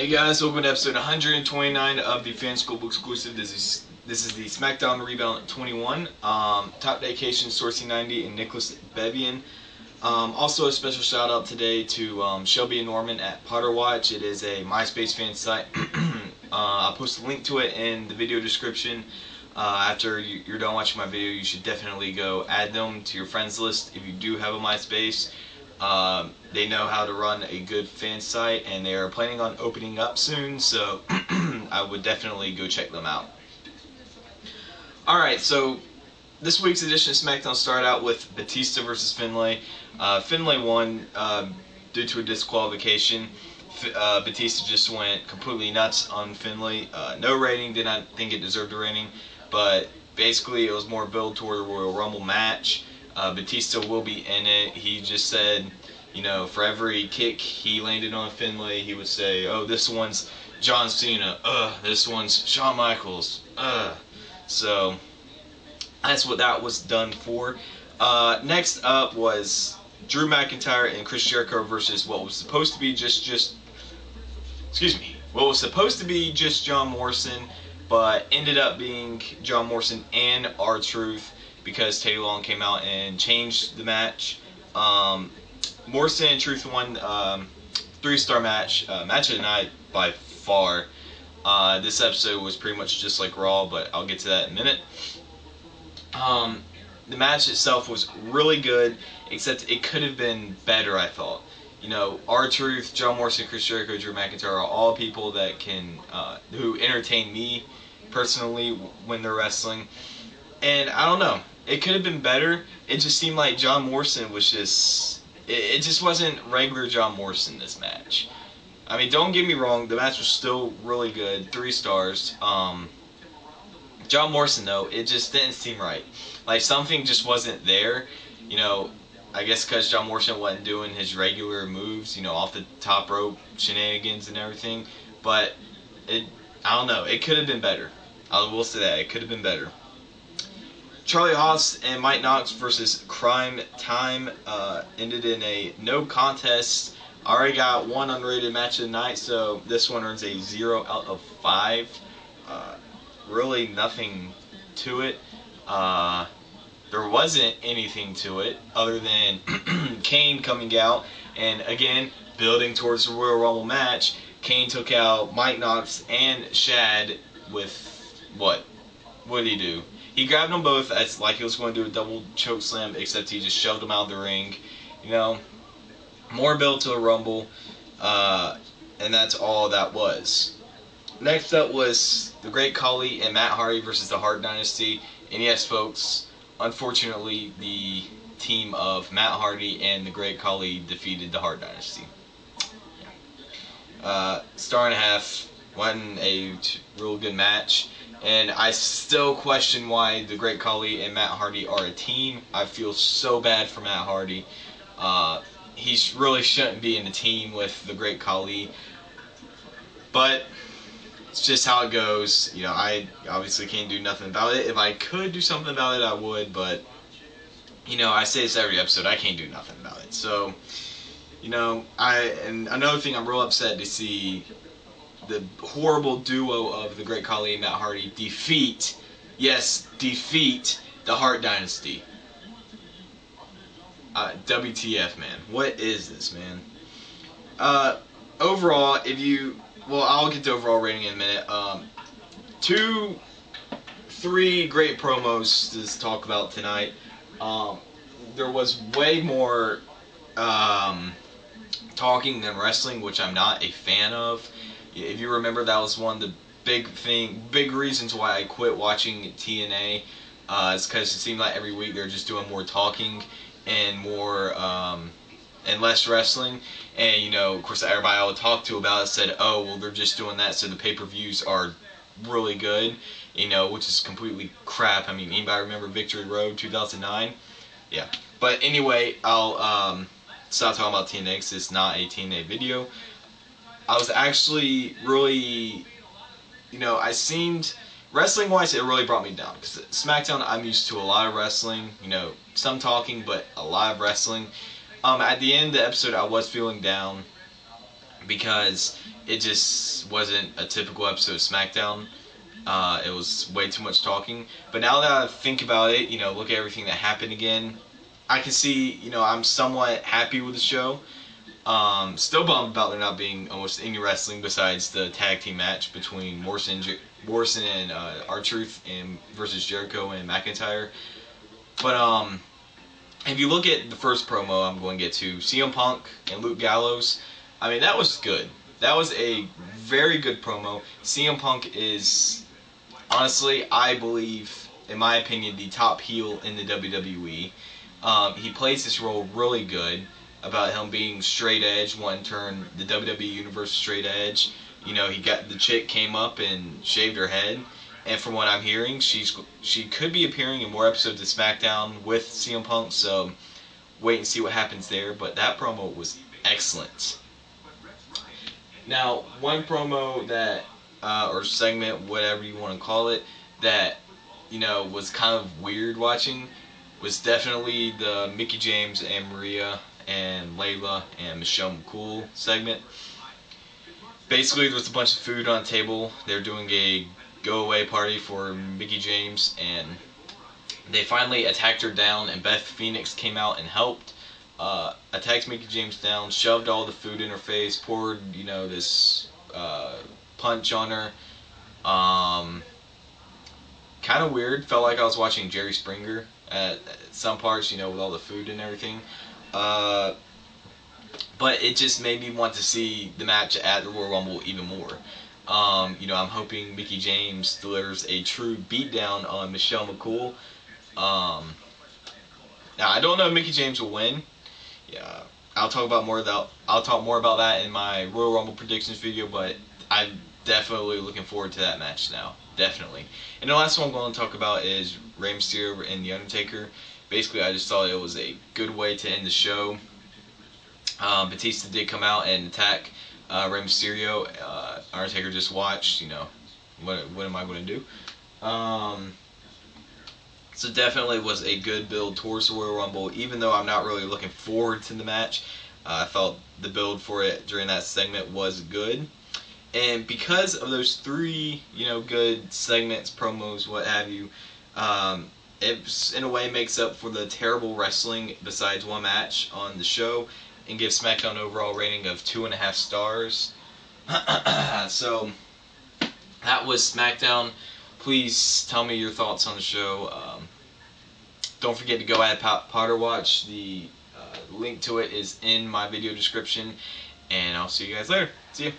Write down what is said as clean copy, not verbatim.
Hey guys, welcome to episode 129 of the Fan School exclusive. This is the Smackdown Rebound 21. Top dedication, Sourcey 90 and Nicholas Bevian. Also a special shout out today to Shelby and Norman at Potter Watch. It is a MySpace fan site. I'll post a link to it in the video description. After you're done watching my video, you should definitely go add them to your friends list if you do have a MySpace. They know how to run a good fan site, and they are planning on opening up soon, so I would definitely go check them out. Alright, so this week's edition of SmackDown started out with Batista versus Finlay. Finlay won due to a disqualification. Batista just went completely nuts on Finlay. No rating, did not think it deserved a rating, but basically it was more build toward a Royal Rumble match. Batista will be in it. He just said, you know, for every kick he landed on Finlay, he would say, oh, this one's John Cena, this one's Shawn Michaels, So, that's what that was done for. Next up was Drew McIntyre and Chris Jericho versus what was supposed to be what was supposed to be just John Morrison, but ended up being John Morrison and R-Truth, because Teddy Long came out and changed the match. Morrison and Truth won 3-star match. Match of the night by far. This episode was pretty much just like Raw, but I'll get to that in a minute. The match itself was really good, except it could have been better, I thought. You know, R-Truth, John Morrison, Chris Jericho, Drew McIntyre are all people that can, who entertain me personally when they're wrestling. And I don't know, it could have been better. It just seemed like John Morrison was just, it just wasn't regular John Morrison this match. I mean, don't get me wrong, the match was still really good, 3 stars. John Morrison though, it just didn't seem right. Like something just wasn't there. You know, I guess because John Morrison wasn't doing his regular moves, you know, off the top rope shenanigans and everything. But I don't know, it could have been better. I will say that, it could have been better. Charlie Haas and Mike Knox versus Crime Time ended in a no contest. I already got one unrated match of the night, so this one earns a 0 out of 5. Really nothing to it. There wasn't anything to it other than Kane coming out and again building towards the Royal Rumble match. Kane took out Mike Knox and Shad with what? What did he do? He grabbed them both as like he was going to do a double choke slam, except he just shoved them out of the ring. You know, more build to a Rumble, and that's all that was. Next up was the Great Khali and Matt Hardy versus the Hart Dynasty. And yes, folks, unfortunately, the team of Matt Hardy and the Great Khali defeated the Hart Dynasty. Star and a half, wasn't a real good match. And I still question why the Great Khali and Matt Hardy are a team. I feel so bad for Matt Hardy. He really shouldn't be in a team with the Great Khali. But it's just how it goes. You know, I obviously can't do nothing about it. If I could do something about it, I would. But, you know, I say this every episode, I can't do nothing about it. So, you know, and another thing, I'm real upset to see the horrible duo of the Great Khali and Matt Hardy defeat the Hart Dynasty. WTF, man. What is this, man? Overall, I'll get to overall rating in a minute. 3 great promos to talk about tonight. There was way more talking than wrestling, which I'm not a fan of. If you remember, that was one of the big reasons why I quit watching TNA. It's because it seemed like every week they're just doing more talking and more and less wrestling. And you know, of course, everybody I would talk to about it said, "Oh, well, they're just doing that so the pay-per-views are really good." You know, which is completely crap. I mean, anybody remember Victory Road 2009? Yeah. But anyway, I'll stop talking about TNA because it's not a TNA video. I was actually really, you know, wrestling-wise, it really brought me down. Because SmackDown, I'm used to a lot of wrestling, you know, some talking, but a lot of wrestling. At the end of the episode, I was feeling down. because it just wasn't a typical episode of Smackdown. It was way too much talking. But now that I think about it, look at everything that happened again, I can see, I'm somewhat happy with the show. Still bummed about there not being almost any wrestling besides the tag team match between Morrison and R-Truth and versus Jericho and McIntyre. But if you look at the first promo I'm going to get to, CM Punk and Luke Gallows, I mean, that was good. That was a very good promo. CM Punk is, honestly, I believe, in my opinion, the top heel in the WWE. He plays this role really good about him being straight edge, wanting to turn the WWE Universe straight edge. He got the chick came up and shaved her head, and from what I'm hearing, she could be appearing in more episodes of SmackDown with CM Punk. So wait and see what happens there. But that promo was excellent. Now, one promo that or segment, whatever you want to call it, that was kind of weird watching was definitely the Mickie James and Maria and Layla and Michelle McCool segment. Basically, there was a bunch of food on the table. They were doing a go-away party for Mickie James, and they finally attacked her down, and Beth Phoenix came out and helped. Attacked Mickie James down, shoved all the food in her face, poured, this punch on her. Kind of weird. Felt like I was watching Jerry Springer at some parts, with all the food and everything. But it just made me want to see the match at the Royal Rumble even more. I'm hoping Mickie James delivers a true beatdown on Michelle McCool. Now, I don't know if Mickie James will win. Yeah, I'll talk more about that in my Royal Rumble predictions video, but I'm definitely looking forward to that match now. Definitely. And the last one I'm going to talk about is Rey Mysterio and The Undertaker. Basically, I just thought it was a good way to end the show. Batista did come out and attack Rey Mysterio. Undertaker just watched, what am I going to do? So definitely was a good build towards the Royal Rumble, even though I'm not really looking forward to the match. I felt the build for it during that segment was good. And because of those three, good segments, promos, what have you, it in a way makes up for the terrible wrestling besides one match on the show, and gives SmackDown an overall rating of 2.5 stars. So that was SmackDown. Please tell me your thoughts on the show. Don't forget to go add Potter Watch. The link to it is in my video description, and I'll see you guys later. See ya.